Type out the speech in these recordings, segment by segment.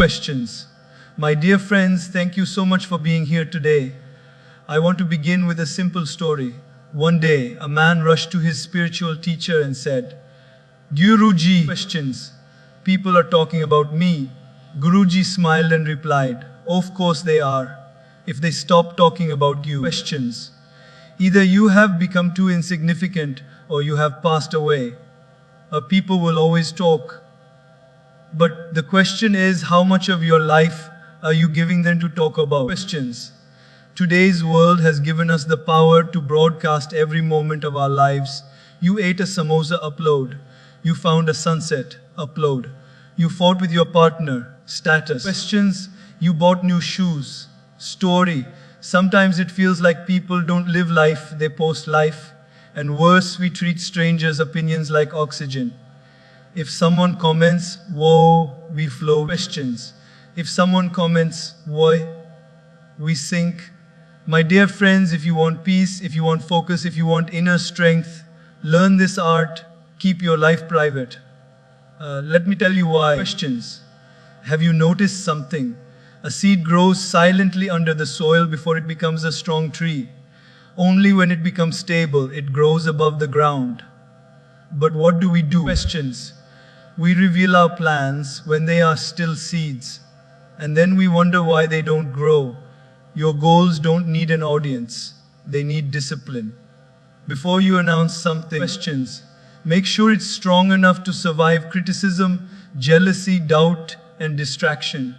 Questions. My dear friends, thank you so much for being here today. I want to begin with a simple story. One day, a man rushed to his spiritual teacher and said, Guruji, questions. People are talking about me. Guruji smiled and replied, of course they are. If they stop talking about you, questions. Either you have become too insignificant or you have passed away. People will always talk. But the question is, how much of your life are you giving them to talk about? Questions. Today's world has given us the power to broadcast every moment of our lives. You ate a samosa, upload. You found a sunset, upload. You fought with your partner, status. Questions. You bought new shoes, story. Sometimes it feels like people don't live life, they post life. And worse, we treat strangers' opinions like oxygen. If someone comments, whoa, we flow. Questions. If someone comments, why, we sink. My dear friends, if you want peace, if you want focus, if you want inner strength, learn this art, keep your life private. Let me tell you why. Questions. Have you noticed something? A seed grows silently under the soil before it becomes a strong tree. Only when it becomes stable, it grows above the ground. But what do we do? Questions. We reveal our plans when they are still seeds. And then we wonder why they don't grow. Your goals don't need an audience. They need discipline. Before you announce something, questions. Make sure it's strong enough to survive criticism, jealousy, doubt, and distraction.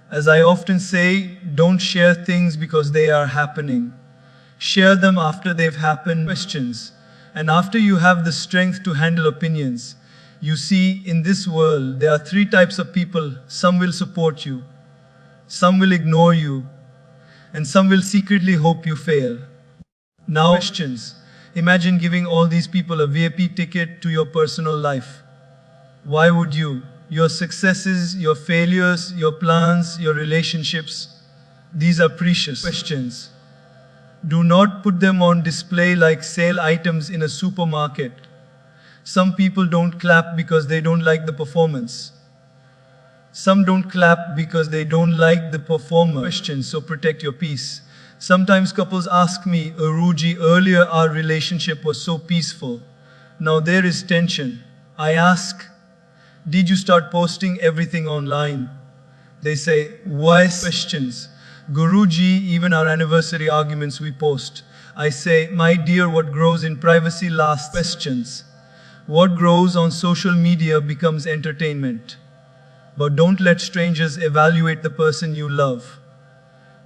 As I often say, don't share things because they are happening. Share them after they've happened. Questions. And after you have the strength to handle opinions. You see, in this world, there are three types of people. Some will support you, some will ignore you, and some will secretly hope you fail. Now, questions. Imagine giving all these people a VIP ticket to your personal life. Why would you? Your successes, your failures, your plans, your relationships, these are precious. Questions. Do not put them on display like sale items in a supermarket. Some people don't clap because they don't like the performance. Some don't clap because they don't like the performer. Questions, so protect your peace. Sometimes couples ask me, Aruji, earlier our relationship was so peaceful. Now there is tension. I ask, did you start posting everything online? They say, why? Questions. Guruji, even our anniversary arguments we post. I say, my dear, what grows in privacy lasts. Questions. What grows on social media becomes entertainment. But don't let strangers evaluate the person you love.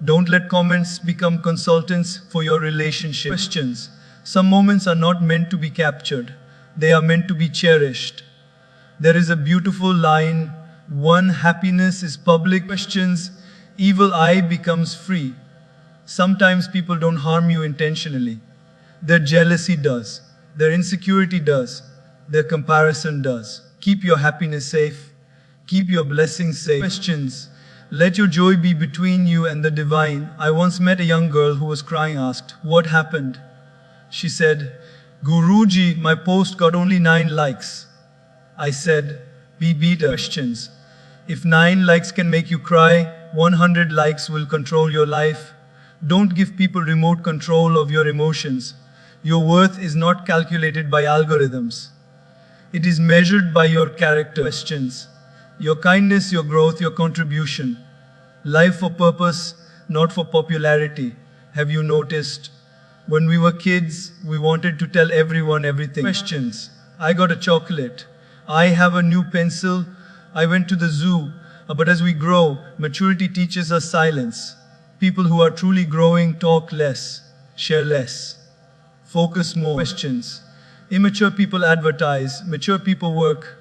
Don't let comments become consultants for your relationship. Questions. Some moments are not meant to be captured. They are meant to be cherished. There is a beautiful line, one, happiness is public. Questions. Evil eye becomes free. Sometimes people don't harm you intentionally. Their jealousy does. Their insecurity does. Their comparison does. Keep your happiness safe. Keep your blessings safe. Questions. Let your joy be between you and the divine. I once met a young girl who was crying, asked, what happened? She said, Guruji, my post got only 9 likes. I said, be better. Questions. If 9 likes can make you cry, 100 likes will control your life. Don't give people remote control of your emotions. Your worth is not calculated by algorithms. It is measured by your character. Questions. Your kindness, your growth, your contribution. Life for purpose, not for popularity. Have you noticed? When we were kids, we wanted to tell everyone everything. Questions. I got a chocolate. I have a new pencil. I went to the zoo. But as we grow, maturity teaches us silence. People who are truly growing talk less, share less, focus more. Questions. Immature people advertise, mature people work.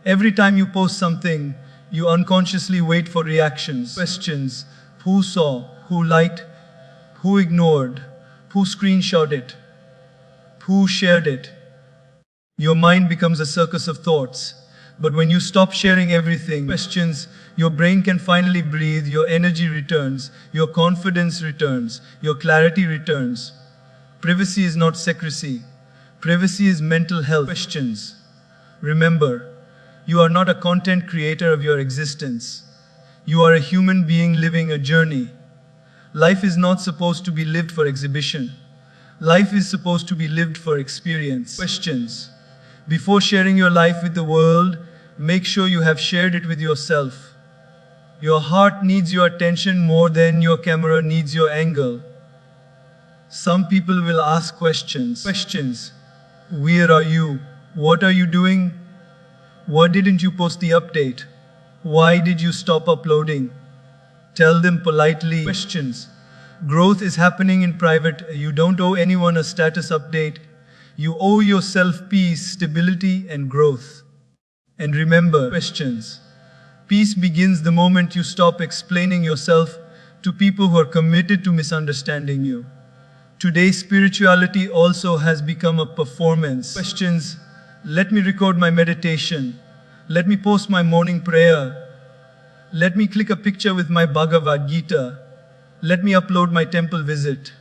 Every time you post something, you unconsciously wait for reactions. Questions. Who saw? Who liked? Who ignored? Who screenshot it? Who shared it? Your mind becomes a circus of thoughts. But when you stop sharing everything, questions, your brain can finally breathe, your energy returns, your confidence returns, your clarity returns. Privacy is not secrecy. Privacy is mental health. Questions. Remember, you are not a content creator of your existence. You are a human being living a journey. Life is not supposed to be lived for exhibition. Life is supposed to be lived for experience. Questions. Before sharing your life with the world, make sure you have shared it with yourself. Your heart needs your attention more than your camera needs your angle. Some people will ask questions. Questions. Where are you? What are you doing? Why didn't you post the update? Why did you stop uploading? Tell them politely. Questions. Growth is happening in private. You don't owe anyone a status update. You owe yourself peace, stability, and growth. And remember, questions. Peace begins the moment you stop explaining yourself to people who are committed to misunderstanding you. Today, spirituality also has become a performance. Questions. Let me record my meditation. Let me post my morning prayer. Let me click a picture with my Bhagavad Gita. Let me upload my temple visit.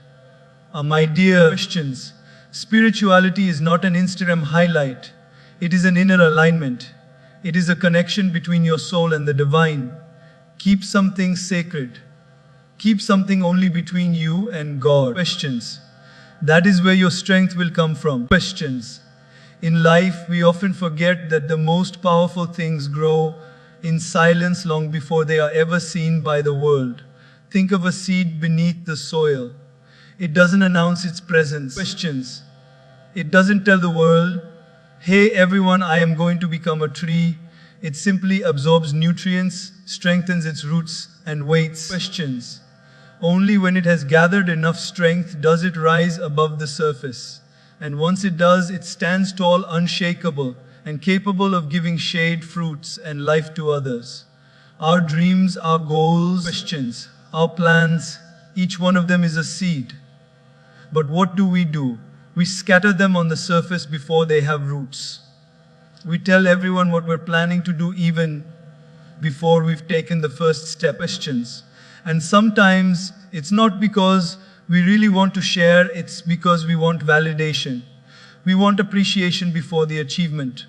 My dear Christians, spirituality is not an Instagram highlight. It is an inner alignment. It is a connection between your soul and the divine. Keep something sacred. Keep something only between you and God. Questions. That is where your strength will come from. Questions. In life, we often forget that the most powerful things grow in silence long before they are ever seen by the world. Think of a seed beneath the soil. It doesn't announce its presence. Questions. It doesn't tell the world, hey everyone, I am going to become a tree. It simply absorbs nutrients, strengthens its roots, and waits. Questions. Only when it has gathered enough strength does it rise above the surface. And once it does, it stands tall, unshakable, and capable of giving shade, fruits, and life to others. Our dreams, our goals, questions, our plans, each one of them is a seed. But what do? We scatter them on the surface before they have roots. We tell everyone what we're planning to do even before we've taken the first step. Questions. And sometimes it's not because we really want to share, it's because we want validation. We want appreciation before the achievement.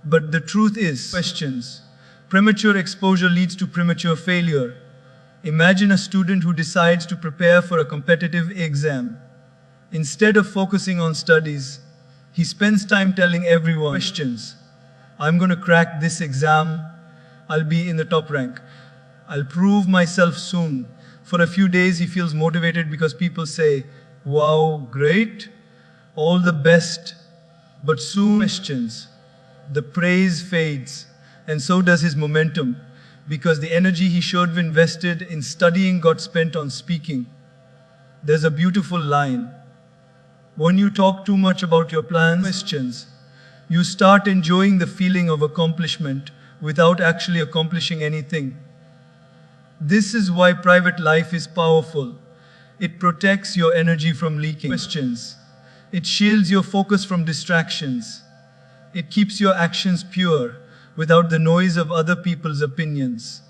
But the truth is, questions. Premature exposure leads to premature failure. Imagine a student who decides to prepare for a competitive exam. Instead of focusing on studies, he spends time telling everyone, questions. I'm going to crack this exam. I'll be in the top rank. I'll prove myself soon. For a few days, he feels motivated because people say, wow, great, all the best. But soon, questions. The praise fades, and so does his momentum, because the energy he should have invested in studying got spent on speaking. There's a beautiful line. When you talk too much about your plans, questions, you start enjoying the feeling of accomplishment without actually accomplishing anything. This is why private life is powerful. It protects your energy from leaking. Questions. It shields your focus from distractions. It keeps your actions pure without the noise of other people's opinions.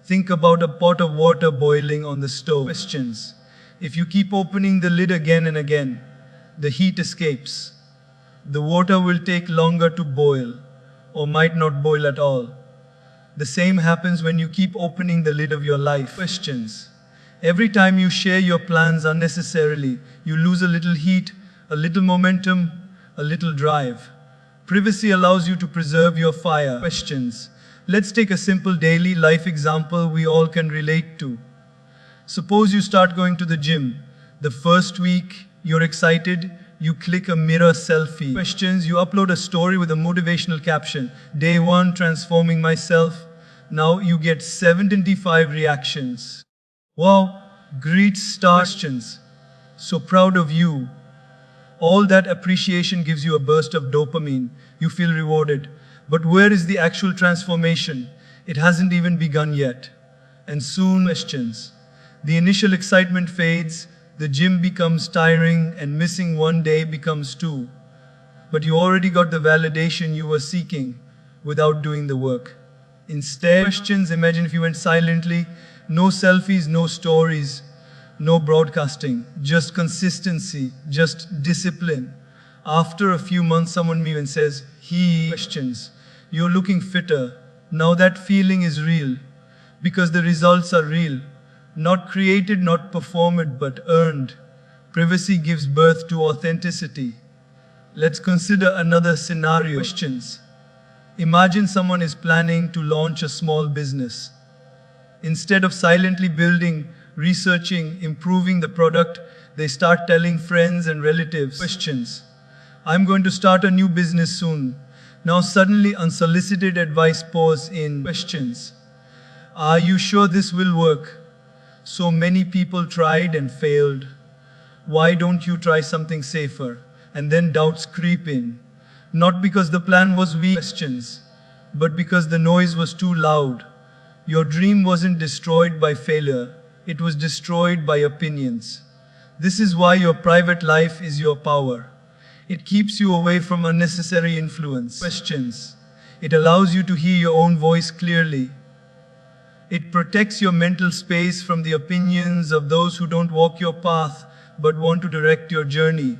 Think about a pot of water boiling on the stove. Questions. If you keep opening the lid again and again, the heat escapes. The water will take longer to boil, or might not boil at all. The same happens when you keep opening the lid of your life. Questions. Every time you share your plans unnecessarily, you lose a little heat, a little momentum, a little drive. Privacy allows you to preserve your fire. Questions. Let's take a simple daily life example we all can relate to. Suppose you start going to the gym. The first week, you're excited, you click a mirror selfie. Questions, you upload a story with a motivational caption. Day 1, transforming myself. Now you get 75 reactions. Wow, great start. Questions, so proud of you. All that appreciation gives you a burst of dopamine. You feel rewarded. But where is the actual transformation? It hasn't even begun yet. And soon, questions. The initial excitement fades. The gym becomes tiring, and missing one day becomes 2. But you already got the validation you were seeking without doing the work. Instead, questions, imagine if you went silently, no selfies, no stories, no broadcasting, just consistency, just discipline. After a few months, someone even says, questions, you're looking fitter. Now that feeling is real. Because the results are real, not created, not performed, but earned. Privacy gives birth to authenticity. Let's consider another scenario. Questions. Imagine someone is planning to launch a small business. Instead of silently building, researching, improving the product, they start telling friends and relatives. Questions. I'm going to start a new business soon. Now suddenly unsolicited advice pours in. Questions. Are you sure this will work? So many people tried and failed. Why don't you try something safer? And then doubts creep in. Not because the plan was weak, questions, but because the noise was too loud. Your dream wasn't destroyed by failure, it was destroyed by opinions. This is why your private life is your power. It keeps you away from unnecessary influence. Questions. It allows you to hear your own voice clearly. It protects your mental space from the opinions of those who don't walk your path but want to direct your journey.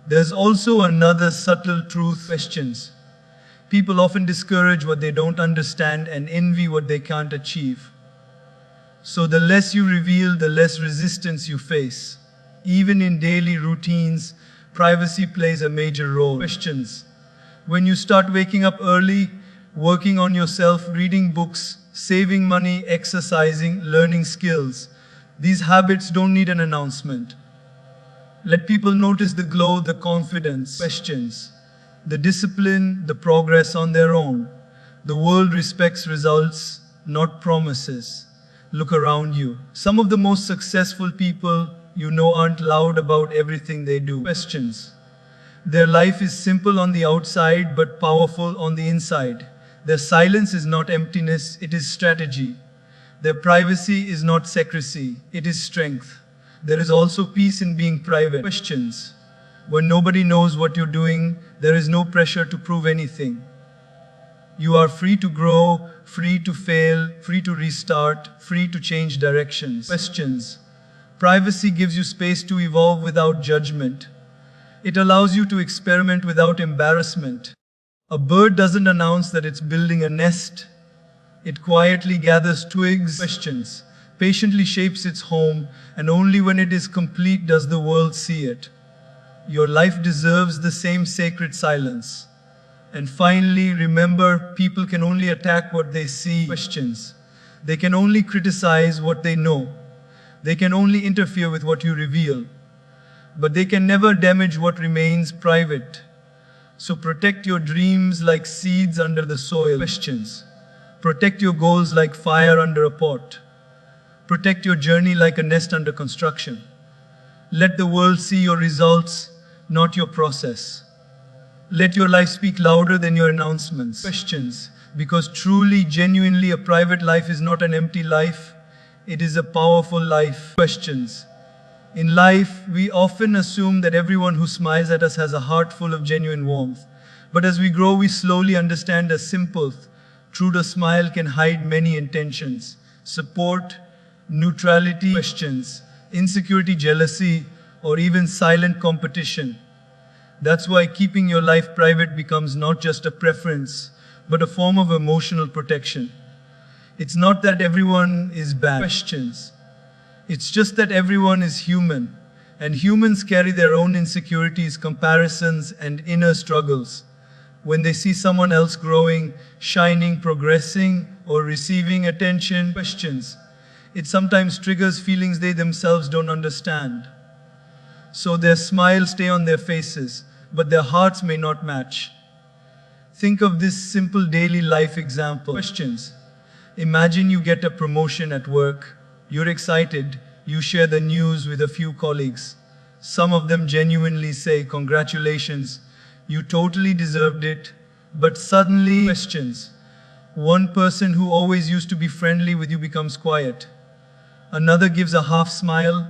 There's also another subtle truth. Questions. People often discourage what they don't understand and envy what they can't achieve. So the less you reveal, the less resistance you face. Even in daily routines, privacy plays a major role. Questions. When you start waking up early, working on yourself, reading books, saving money, exercising, learning skills, these habits don't need an announcement. Let people notice the glow, the confidence. Questions. The discipline, the progress on their own. The world respects results, not promises. Look around you. Some of the most successful people you know aren't loud about everything they do. Questions. Their life is simple on the outside but powerful on the inside. Their silence is not emptiness, it is strategy. Their privacy is not secrecy, it is strength. There is also peace in being private. Questions. When nobody knows what you're doing, there is no pressure to prove anything. You are free to grow, free to fail, free to restart, free to change directions. Questions. Privacy gives you space to evolve without judgment. It allows you to experiment without embarrassment. A bird doesn't announce that it's building a nest. It quietly gathers twigs. Questions. Patiently shapes its home, and only when it is complete does the world see it. Your life deserves the same sacred silence. And finally, remember, people can only attack what they see. Questions. They can only criticize what they know. They can only interfere with what you reveal. But they can never damage what remains private. So protect your dreams like seeds under the soil. Questions. Protect your goals like fire under a pot. Protect your journey like a nest under construction. Let the world see your results, not your process. Let your life speak louder than your announcements. Questions. Because truly, genuinely, a private life is not an empty life. It is a powerful life. Questions. In life, we often assume that everyone who smiles at us has a heart full of genuine warmth. But as we grow, we slowly understand a simple truth: a smile can hide many intentions. Support, neutrality, questions, insecurity, jealousy, or even silent competition. That's why keeping your life private becomes not just a preference, but a form of emotional protection. It's not that everyone is bad. Questions. It's just that everyone is human, and humans carry their own insecurities, comparisons, and inner struggles. When they see someone else growing, shining, progressing, or receiving attention, questions, it sometimes triggers feelings they themselves don't understand. So their smiles stay on their faces, but their hearts may not match. Think of this simple daily life example. Questions. Imagine you get a promotion at work. You're excited. You share the news with a few colleagues. Some of them genuinely say, "Congratulations, you totally deserved it." But suddenly, questions. One person who always used to be friendly with you becomes quiet. Another gives a half smile.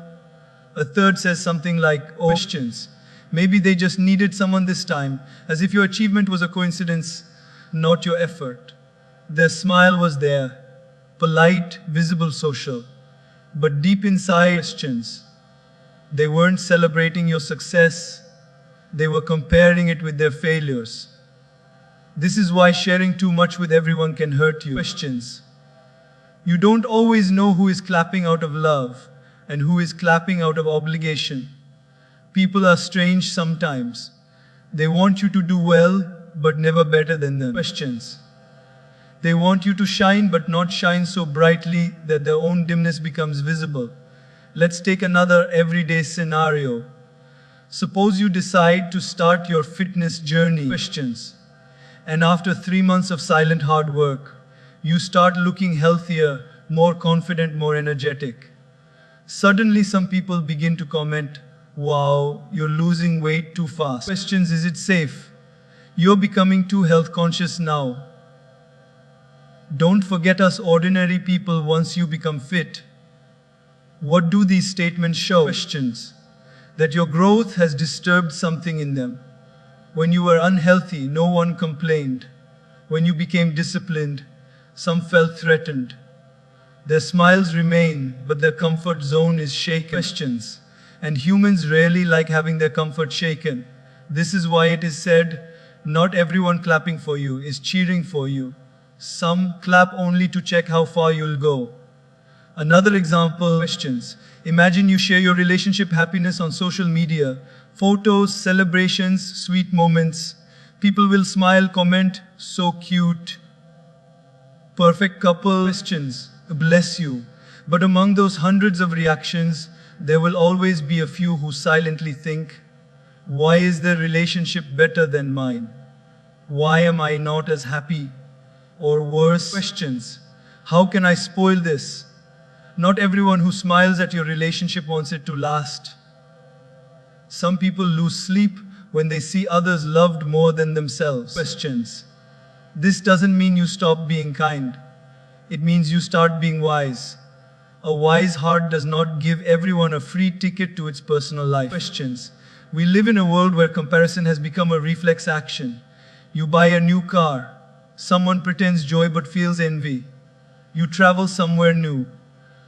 A third says something like, "Oh," questions. Maybe they just needed someone this time, as if your achievement was a coincidence, not your effort. Their smile was there, polite, visible, social. But deep inside, questions. They weren't celebrating your success, they were comparing it with their failures. This is why sharing too much with everyone can hurt you. Questions. You don't always know who is clapping out of love and who is clapping out of obligation. People are strange sometimes. They want you to do well, but never better than them. Questions. They want you to shine, but not shine so brightly that their own dimness becomes visible. Let's take another everyday scenario. Suppose you decide to start your fitness journey. Questions. And after 3 months of silent hard work, you start looking healthier, more confident, more energetic. Suddenly some people begin to comment, "Wow, you're losing weight too fast." Questions. Is it safe? You're becoming too health conscious now. Don't forget us ordinary people once you become fit. What do these statements show? Questions. That your growth has disturbed something in them. When you were unhealthy, no one complained. When you became disciplined, some felt threatened. Their smiles remain, but their comfort zone is shaken. Questions. And humans rarely like having their comfort shaken. This is why it is said, not everyone clapping for you is cheering for you. Some clap only to check how far you'll go. Another example. Questions. Imagine you share your relationship happiness on social media. Photos, celebrations, sweet moments. People will smile, comment, "So cute. Perfect couple." Questions. Bless you. But among those hundreds of reactions, there will always be a few who silently think, "Why is their relationship better than mine? Why am I not as happy?" Or worse. Questions. How can I spoil this? Not everyone who smiles at your relationship wants it to last. Some people lose sleep when they see others loved more than themselves. Questions. This doesn't mean you stop being kind. It means you start being wise. A wise heart does not give everyone a free ticket to its personal life. Questions. We live in a world where comparison has become a reflex action. You buy a new car. Someone pretends joy but feels envy. You travel somewhere new.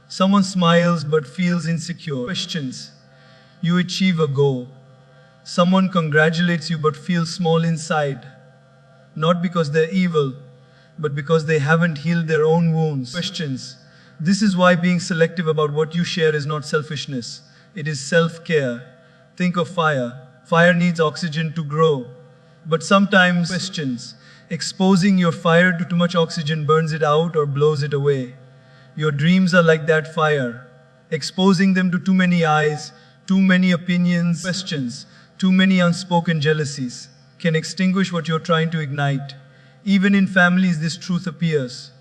Someone smiles but feels insecure. Questions. You achieve a goal. Someone congratulates you but feels small inside. Not because they're evil, but because they haven't healed their own wounds. Questions. This is why being selective about what you share is not selfishness. It is self-care. Think of fire. Fire needs oxygen to grow. But sometimes. Questions. Exposing your fire to too much oxygen burns it out or blows it away. Your dreams are like that fire. Exposing them to too many eyes, too many opinions, questions, too many unspoken jealousies can extinguish what you're trying to ignite. Even in families, this truth appears.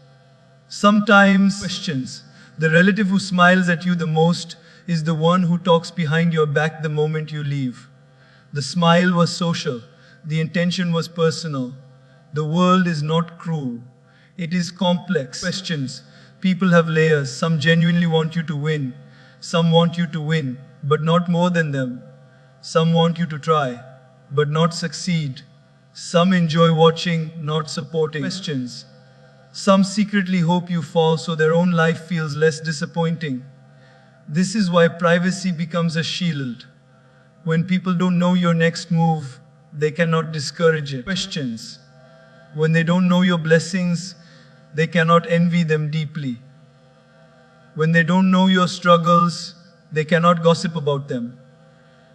Sometimes. Questions. The relative who smiles at you the most is the one who talks behind your back the moment you leave. The smile was social. The intention was personal. The world is not cruel. It is complex. Questions. People have layers. Some genuinely want you to win. Some want you to win, but not more than them. Some want you to try, but not succeed. Some enjoy watching, not supporting. Questions. Some secretly hope you fall so their own life feels less disappointing. This is why privacy becomes a shield. When people don't know your next move, they cannot discourage it. Questions. When they don't know your blessings, they cannot envy them deeply. When they don't know your struggles, they cannot gossip about them.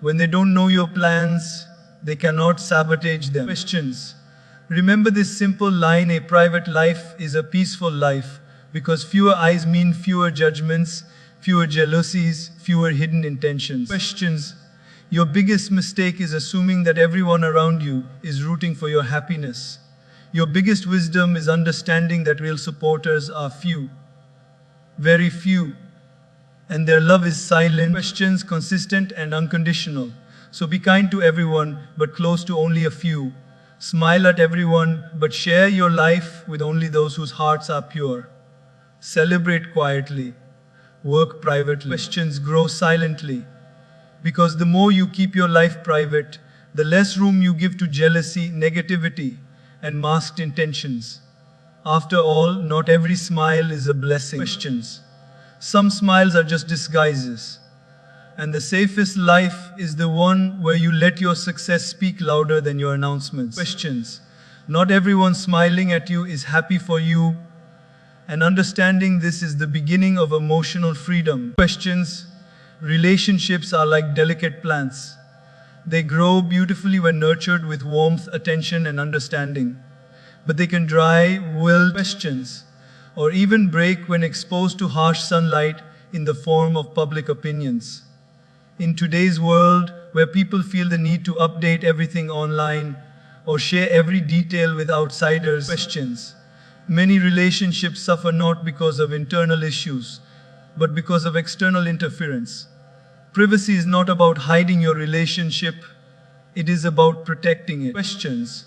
When they don't know your plans, they cannot sabotage them. Questions. Remember this simple line: a private life is a peaceful life, because fewer eyes mean fewer judgments, fewer jealousies, fewer hidden intentions. Questions. Your biggest mistake is assuming that everyone around you is rooting for your happiness. Your biggest wisdom is understanding that real supporters are few, very few, and their love is silent. Questions. Consistent and unconditional. So be kind to everyone, but close to only a few. Smile at everyone, but share your life with only those whose hearts are pure. Celebrate quietly. Work privately. Questions. Grow silently. Because the more you keep your life private, the less room you give to jealousy, negativity, and masked intentions. After all, not every smile is a blessing. Questions. Some smiles are just disguises. And the safest life is the one where you let your success speak louder than your announcements. Questions. Not everyone smiling at you is happy for you, And understanding this is the beginning of emotional freedom. Questions. Relationships are like delicate plants. They grow beautifully when nurtured with warmth, attention, and understanding. But they can dry, wilt, questions, or even break when exposed to harsh sunlight in the form of public opinions. In today's world, where people feel the need to update everything online or share every detail with outsiders, questions, many relationships suffer not because of internal issues, but because of external interference. Privacy is not about hiding your relationship, it is about protecting it. Questions.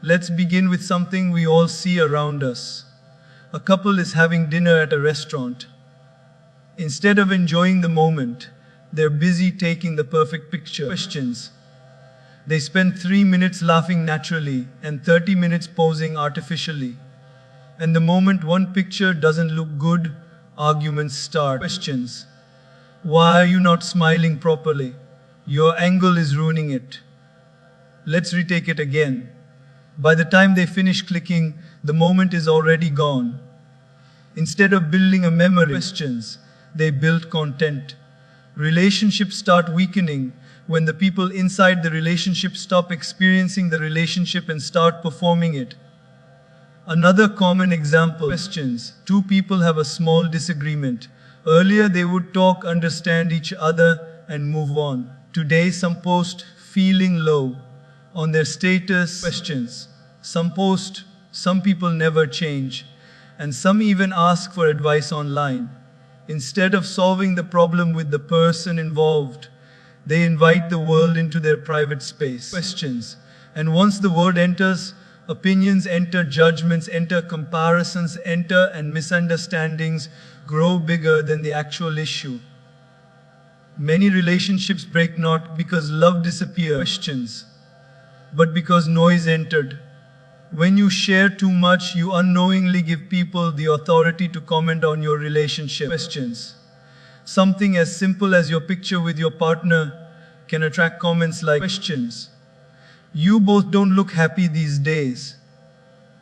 Let's begin with something we all see around us. A couple is having dinner at a restaurant. Instead of enjoying the moment, they're busy taking the perfect picture. Questions. They spend 3 minutes laughing naturally and 30 minutes posing artificially. And the moment one picture doesn't look good, arguments start. Questions. Why are you not smiling properly? Your angle is ruining it. Let's retake it again. By the time they finish clicking, the moment is already gone. Instead of building a memory, questions, they build content. Relationships start weakening when the people inside the relationship stop experiencing the relationship and start performing it. Another common example. Questions. Two people have a small disagreement. Earlier they would talk, understand each other, and move on. Today some post feeling low on their status. Questions. Some post, some people never change, and some even ask for advice online. Instead of solving the problem with the person involved, they invite the world into their private space. Questions. And once the word enters, opinions enter, judgments enter, comparisons enter, and misunderstandings grow bigger than the actual issue. Many relationships break not because love disappears, questions, but because noise entered. When you share too much, you unknowingly give people the authority to comment on your relationship. Questions. Something as simple as your picture with your partner can attract comments like, questions. You both don't look happy these days.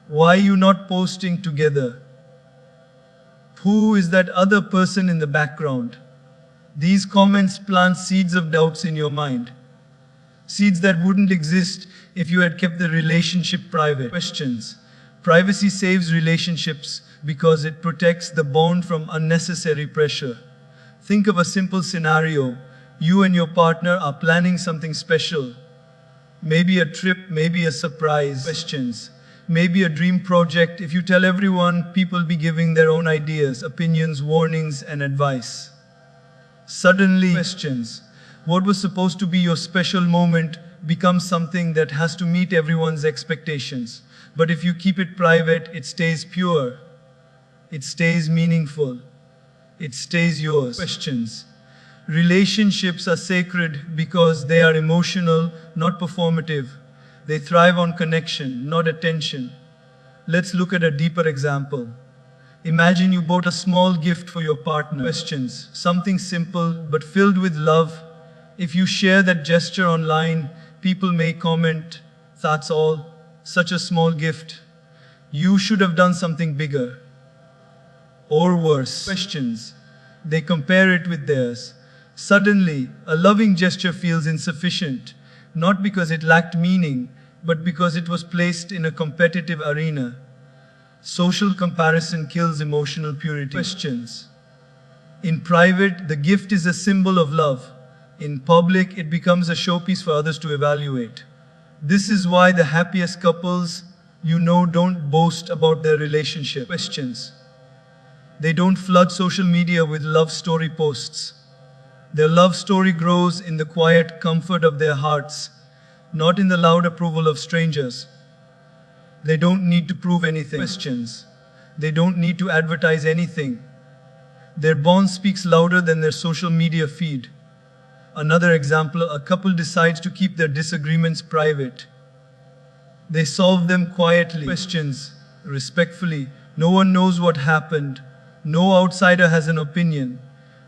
Why are you not posting together? Who is that other person in the background? These comments plant seeds of doubts in your mind. Seeds that wouldn't exist if you had kept the relationship private. Questions. Privacy saves relationships because it protects the bond from unnecessary pressure. Think of a simple scenario. You and your partner are planning something special. Maybe a trip, maybe a surprise. Questions. Maybe a dream project. If you tell everyone, people be giving their own ideas, opinions, warnings, and advice. Suddenly, questions. What was supposed to be your special moment becomes something that has to meet everyone's expectations. But if you keep it private, it stays pure. It stays meaningful. It stays yours. Questions. Relationships are sacred because they are emotional, not performative. They thrive on connection, not attention. Let's look at a deeper example. Imagine you bought a small gift for your partner. Questions. Something simple but filled with love. If you share that gesture online, people may comment, "That's all, such a small gift. You should have done something bigger." Or worse. Questions. They compare it with theirs. Suddenly, a loving gesture feels insufficient, not because it lacked meaning, but because it was placed in a competitive arena. Social comparison kills emotional purity. Questions. In private, the gift is a symbol of love. In public, it becomes a showpiece for others to evaluate. This is why the happiest couples don't boast about their relationship. Questions. They don't flood social media with love story posts. Their love story grows in the quiet comfort of their hearts, not in the loud approval of strangers. They don't need to prove anything. Questions. They don't need to advertise anything. Their bond speaks louder than their social media feed. Another example, a couple decides to keep their disagreements private. They solve them quietly. Questions. Respectfully. No one knows what happened. No outsider has an opinion.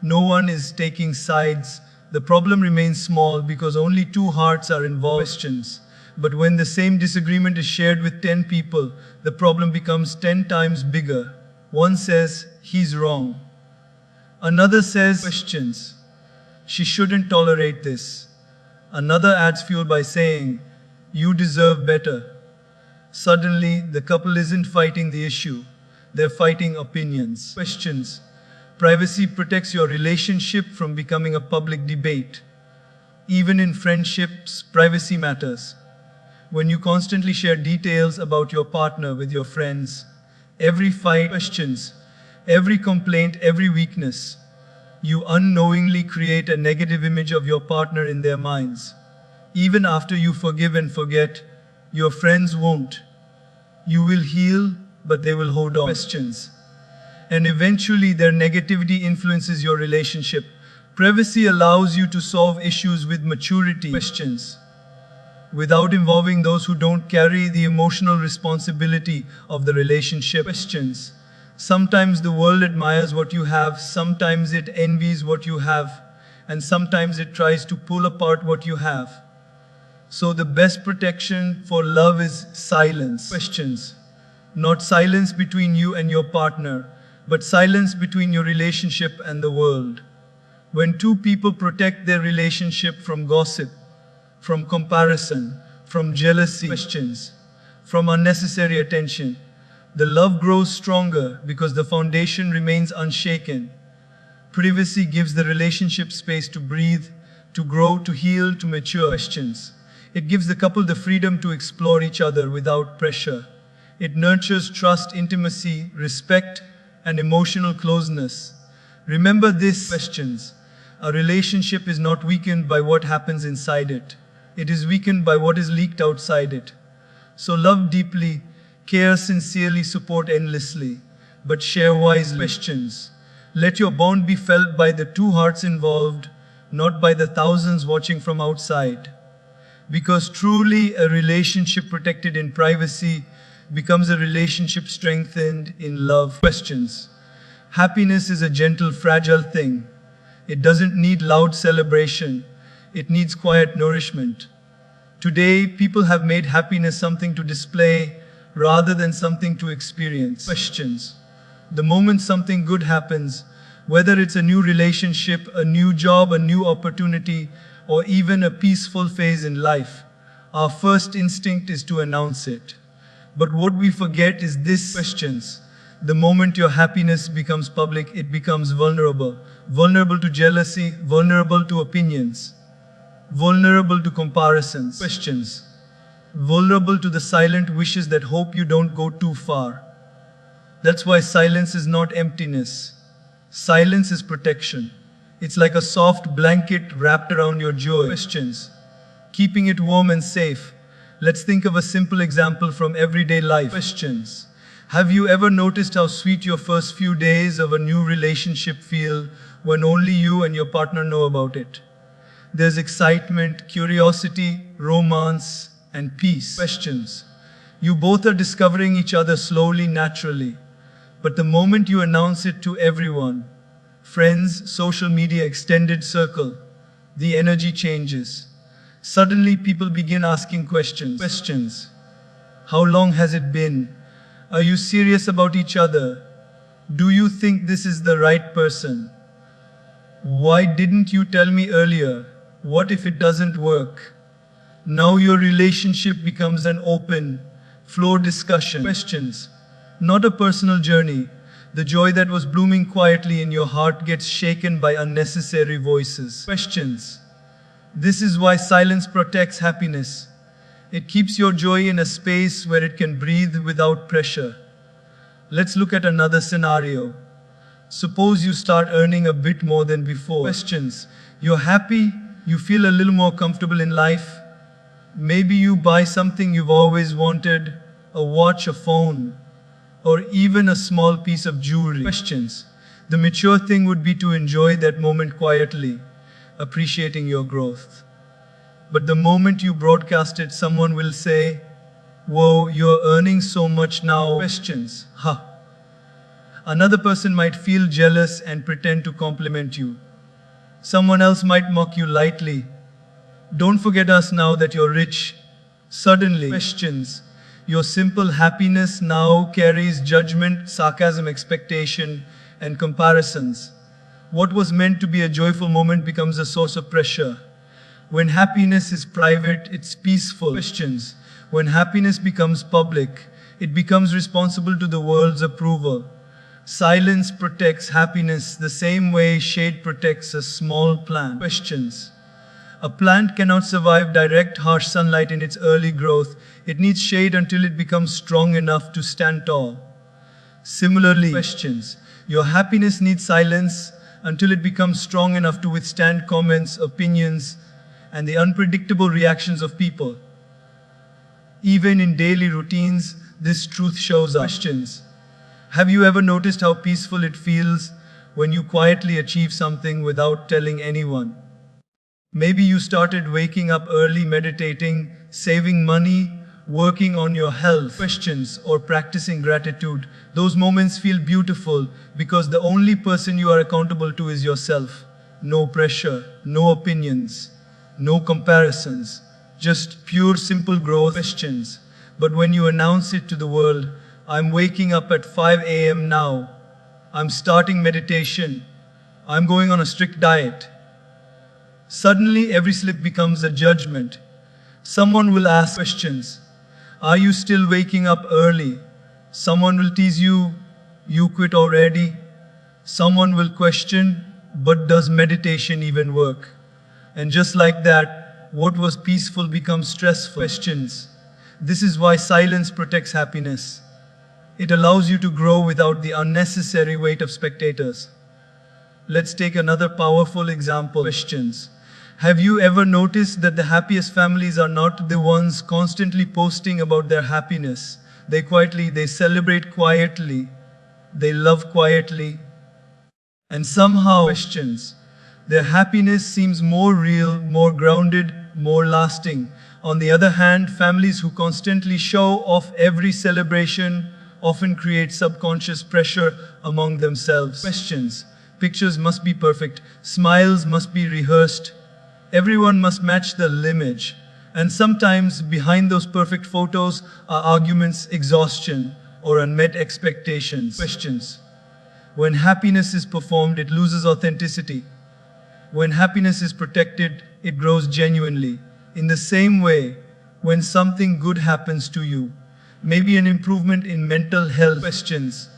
No one is taking sides. The problem remains small because only two hearts are involved. Questions. But when the same disagreement is shared with 10 people, the problem becomes 10 times bigger. One says, he's wrong. Another says, questions. She shouldn't tolerate this. Another adds fuel by saying, you deserve better. Suddenly, the couple isn't fighting the issue. They're fighting opinions. Questions. Privacy protects your relationship from becoming a public debate. Even in friendships, privacy matters. When you constantly share details about your partner with your friends, every fight, questions, every complaint, every weakness, you unknowingly create a negative image of your partner in their minds. Even after you forgive and forget, your friends won't. You will heal, but they will hold on. Questions. And eventually their negativity influences your relationship. Privacy allows you to solve issues with maturity. Questions. Without involving those who don't carry the emotional responsibility of the relationship. Questions. Sometimes the world admires what you have, sometimes it envies what you have, and sometimes it tries to pull apart what you have. So the best protection for love is silence. Questions. Not silence between you and your partner, but silence between your relationship and the world. When two people protect their relationship from gossip, from comparison, from jealousy, questions, from unnecessary attention, the love grows stronger because the foundation remains unshaken. Privacy gives the relationship space to breathe, to grow, to heal, to mature. Questions. It gives the couple the freedom to explore each other without pressure. It nurtures trust, intimacy, respect, and emotional closeness. Remember this. Questions. A relationship is not weakened by what happens inside it. It is weakened by what is leaked outside it. So love deeply, care sincerely, support endlessly, but share wisely. Questions. Let your bond be felt by the two hearts involved, not by the thousands watching from outside. Because truly a relationship protected in privacy becomes a relationship strengthened in love. Questions. Happiness is a gentle, fragile thing. It doesn't need loud celebration. It needs quiet nourishment. Today, people have made happiness something to display rather than something to experience. Questions. The moment something good happens, whether it's a new relationship, a new job, a new opportunity, or even a peaceful phase in life, our first instinct is to announce it. But what we forget is this. Questions. The moment your happiness becomes public, it becomes vulnerable. Vulnerable to jealousy, vulnerable to opinions, vulnerable to comparisons. Questions. Vulnerable to the silent wishes that hope you don't go too far. That's why silence is not emptiness. Silence is protection. It's like a soft blanket wrapped around your joy. Questions. Keeping it warm and safe. Let's think of a simple example from everyday life. Questions. Have you ever noticed how sweet your first few days of a new relationship feel when only you and your partner know about it? There's excitement, curiosity, romance, and peace. Questions. You both are discovering each other slowly, naturally. But the moment you announce it to everyone, friends, social media, extended circle, the energy changes. Suddenly people begin asking questions. Questions. How long has it been? Are you serious about each other? Do you think this is the right person? Why didn't you tell me earlier? What if it doesn't work? Now your relationship becomes an open, floor discussion. Questions. Not a personal journey. The joy that was blooming quietly in your heart gets shaken by unnecessary voices. Questions. This is why silence protects happiness. It keeps your joy in a space where it can breathe without pressure. Let's look at another scenario. Suppose you start earning a bit more than before. Questions. You're happy, you feel a little more comfortable in life. Maybe you buy something you've always wanted, a watch, a phone, or even a small piece of jewelry. Questions. The mature thing would be to enjoy that moment quietly, appreciating your growth. But the moment you broadcast it, someone will say, "Whoa, you're earning so much now." Questions. Another person might feel jealous and pretend to compliment you. Someone else might mock you lightly. "Don't forget us now that you're rich." Suddenly, questions. Your simple happiness now carries judgment, sarcasm, expectation, and comparisons. What was meant to be a joyful moment becomes a source of pressure. When happiness is private, it's peaceful. Questions. When happiness becomes public, it becomes responsible to the world's approval. Silence protects happiness the same way shade protects a small plant. Questions. A plant cannot survive direct, harsh sunlight in its early growth. It needs shade until it becomes strong enough to stand tall. Similarly, questions. Your happiness needs silence until it becomes strong enough to withstand comments, opinions, and the unpredictable reactions of people. Even in daily routines, this truth shows up. Questions. Have you ever noticed how peaceful it feels when you quietly achieve something without telling anyone? Maybe you started waking up early, meditating, saving money, working on your health. Questions, or practicing gratitude. Those moments feel beautiful because the only person you are accountable to is yourself. No pressure, no opinions, no comparisons, just pure simple growth. Questions. But when you announce it to the world, I'm waking up at 5 a.m. now, I'm starting meditation, I'm going on a strict diet. Suddenly every slip becomes a judgment. Someone will ask questions. Are you still waking up early? Someone will tease you, you quit already. Someone will question, but does meditation even work? And just like that, what was peaceful becomes stressful. Questions. This is why silence protects happiness. It allows you to grow without the unnecessary weight of spectators. Let's take another powerful example. Questions. Have you ever noticed that the happiest families are not the ones constantly posting about their happiness? They celebrate quietly, they love quietly, and somehow, questions, their happiness seems more real, more grounded, more lasting. On the other hand, families who constantly show off every celebration often create subconscious pressure among themselves. Questions. Pictures must be perfect, smiles must be rehearsed, everyone must match the image. And sometimes behind those perfect photos are arguments, exhaustion, or unmet expectations. Questions. When happiness is performed, it loses authenticity. When happiness is protected, it grows genuinely. In the same way, when something good happens to you, maybe an improvement in mental health, questions,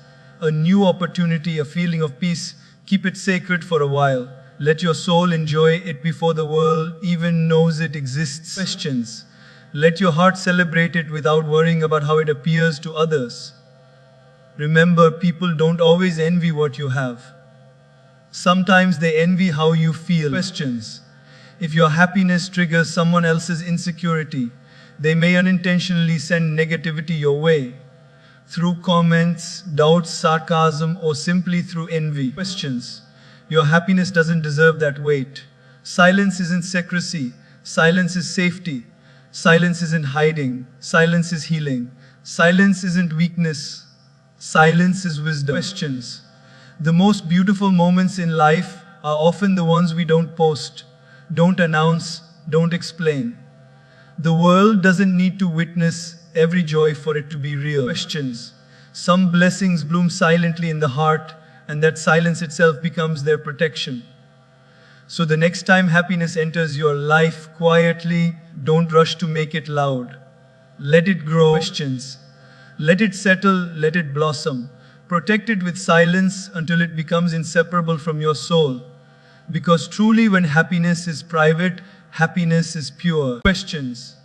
a new opportunity, a feeling of peace, keep it sacred for a while. Let your soul enjoy it before the world even knows it exists. Questions. Let your heart celebrate it without worrying about how it appears to others. Remember, people don't always envy what you have. Sometimes they envy how you feel. Questions. If your happiness triggers someone else's insecurity, they may unintentionally send negativity your way, through comments, doubts, sarcasm, or simply through envy. Questions. Your happiness doesn't deserve that weight. Silence isn't secrecy. Silence is safety. Silence isn't hiding. Silence is healing. Silence isn't weakness. Silence is wisdom. Questions. The most beautiful moments in life are often the ones we don't post, don't announce, don't explain. The world doesn't need to witness every joy for it to be real. Questions. Some blessings bloom silently in the heart, and that silence itself becomes their protection. So the next time happiness enters your life quietly, don't rush to make it loud. Let it grow. Questions. Let it settle, let it blossom. Protect it with silence until it becomes inseparable from your soul. Because truly, when happiness is private, happiness is pure. Questions.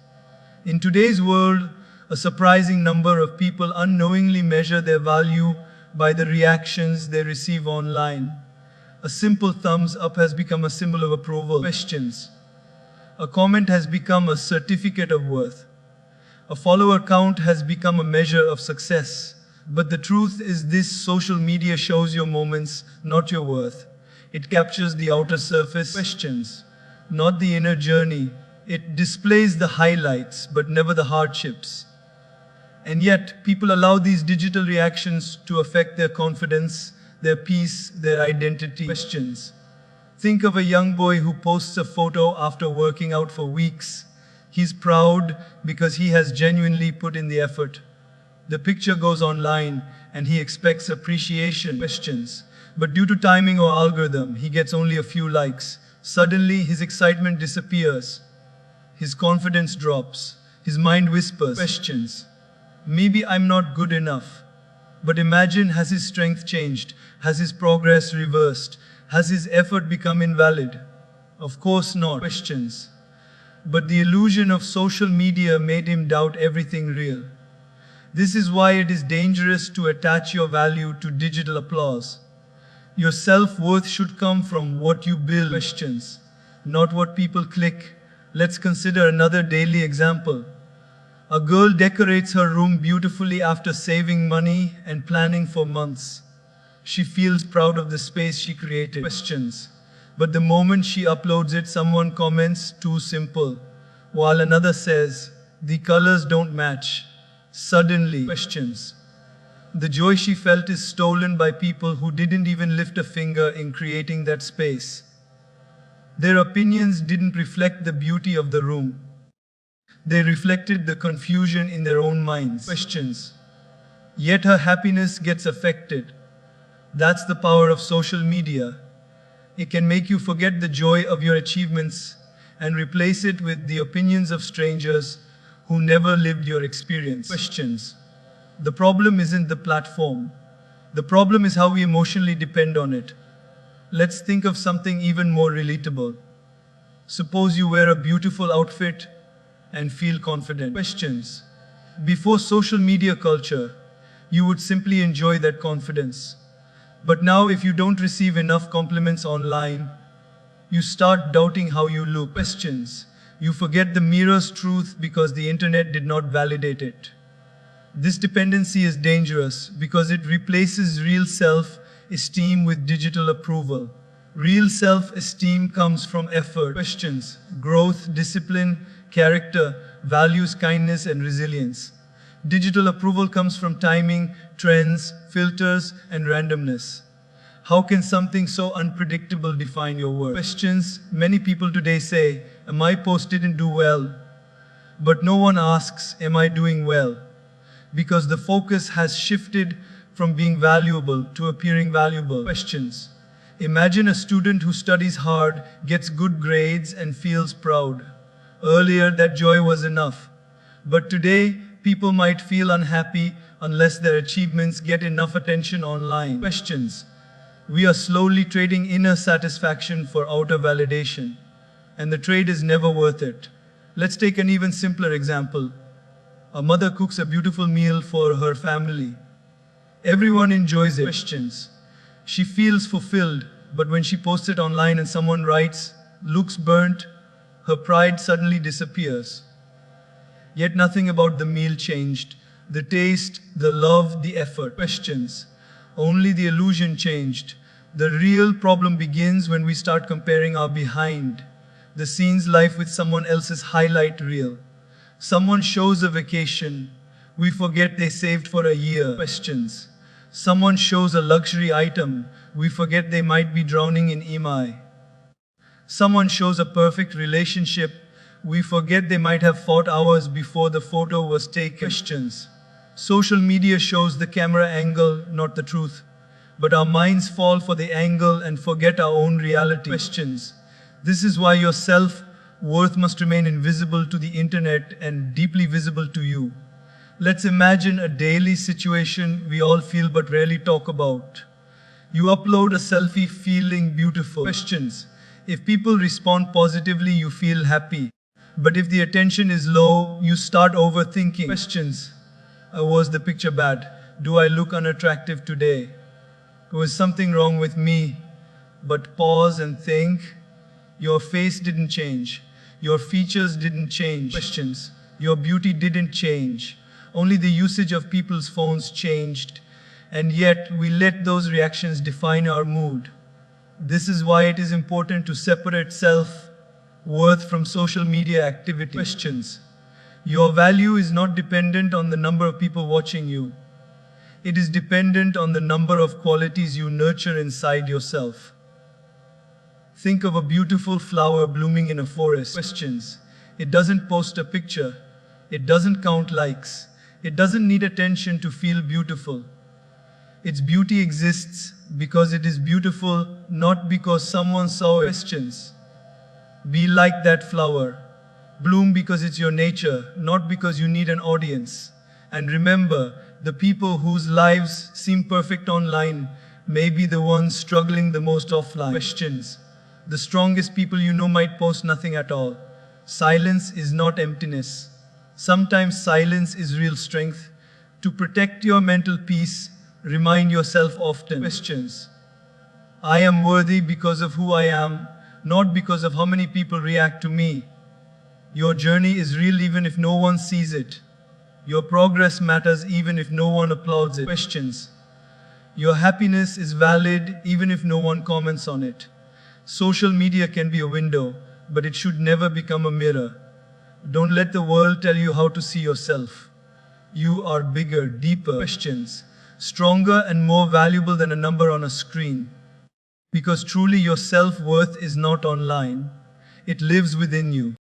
In today's world, a surprising number of people unknowingly measure their value by the reactions they receive online. A simple thumbs up has become a symbol of approval. Questions. A comment has become a certificate of worth. A follower count has become a measure of success. But the truth is this: social media shows your moments, not your worth. It captures the outer surface. Questions, not the inner journey. It displays the highlights, but never the hardships. And yet, people allow these digital reactions to affect their confidence, their peace, their identity. Questions. Think of a young boy who posts a photo after working out for weeks. He's proud because he has genuinely put in the effort. The picture goes online and he expects appreciation, questions. But due to timing or algorithm, he gets only a few likes. Suddenly, his excitement disappears. His confidence drops. His mind whispers, questions. Maybe I'm not good enough. But imagine, has his strength changed? Has his progress reversed? Has his effort become invalid? Of course not. Questions. But the illusion of social media made him doubt everything real. This is why it is dangerous to attach your value to digital applause. Your self-worth should come from what you build, questions, not what people click. Let's consider another daily example. A girl decorates her room beautifully after saving money and planning for months. She feels proud of the space she created, questions. But the moment she uploads it, someone comments, too simple, while another says, the colors don't match. Suddenly, questions. The joy she felt is stolen by people who didn't even lift a finger in creating that space. Their opinions didn't reflect the beauty of the room. They reflected the confusion in their own minds, questions. Yet her happiness gets affected. That's the power of social media. It can make you forget the joy of your achievements and replace it with the opinions of strangers who never lived your experience. Questions. The problem isn't the platform. The problem is how we emotionally depend on it. Let's think of something even more relatable. Suppose you wear a beautiful outfit and feel confident. Questions. Before social media culture, you would simply enjoy that confidence. But now, if you don't receive enough compliments online, you start doubting how you look. Questions. You forget the mirror's truth because the internet did not validate it. This dependency is dangerous because it replaces real self-esteem with digital approval. Real self-esteem comes from effort, questions, growth, discipline, character, values, kindness, and resilience. Digital approval comes from timing, trends, filters, and randomness. How can something so unpredictable define your worth? Questions. Many people today say, my post didn't do well. But no one asks, am I doing well? Because the focus has shifted from being valuable to appearing valuable. Questions. Imagine a student who studies hard, gets good grades, and feels proud. Earlier, that joy was enough. But today, people might feel unhappy unless their achievements get enough attention online. Questions. We are slowly trading inner satisfaction for outer validation, and the trade is never worth it. Let's take an even simpler example. A mother cooks a beautiful meal for her family. Everyone enjoys it. Questions. She feels fulfilled, but when she posts it online and someone writes, looks burnt, her pride suddenly disappears. Yet nothing about the meal changed. The taste, the love, the effort. Questions. Only the illusion changed. The real problem begins when we start comparing our behind the scenes life with someone else's highlight reel. Someone shows a vacation. We forget they saved for a year. Questions. Someone shows a luxury item. We forget they might be drowning in EMI. Someone shows a perfect relationship. We forget they might have fought hours before the photo was taken. Questions. Social media shows the camera angle, not the truth. But our minds fall for the angle and forget our own reality. Questions. This is why your self-worth must remain invisible to the internet and deeply visible to you. Let's imagine a daily situation we all feel but rarely talk about. You upload a selfie feeling beautiful. Questions. If people respond positively, you feel happy. But if the attention is low, you start overthinking. Questions. Was the picture bad? Do I look unattractive today? Was something wrong with me? But pause and think. Your face didn't change. Your features didn't change. Questions. Your beauty didn't change. Only the usage of people's phones changed. And yet, we let those reactions define our mood. This is why it is important to separate self-worth from social media activity. Questions. Your value is not dependent on the number of people watching you. It is dependent on the number of qualities you nurture inside yourself. Think of a beautiful flower blooming in a forest. Questions. It doesn't post a picture. It doesn't count likes. It doesn't need attention to feel beautiful. Its beauty exists because it is beautiful, not because someone saw it. Questions. Be like that flower. Bloom because it's your nature, not because you need an audience. And remember, the people whose lives seem perfect online may be the ones struggling the most offline. Questions. The strongest people you know might post nothing at all. Silence is not emptiness. Sometimes silence is real strength. To protect your mental peace, remind yourself often. Questions. I am worthy because of who I am, not because of how many people react to me. Your journey is real even if no one sees it. Your progress matters even if no one applauds it. Questions. Your happiness is valid even if no one comments on it. Social media can be a window, but it should never become a mirror. Don't let the world tell you how to see yourself. You are bigger, deeper. Questions. Stronger and more valuable than a number on a screen. Because truly your self-worth is not online. It lives within you.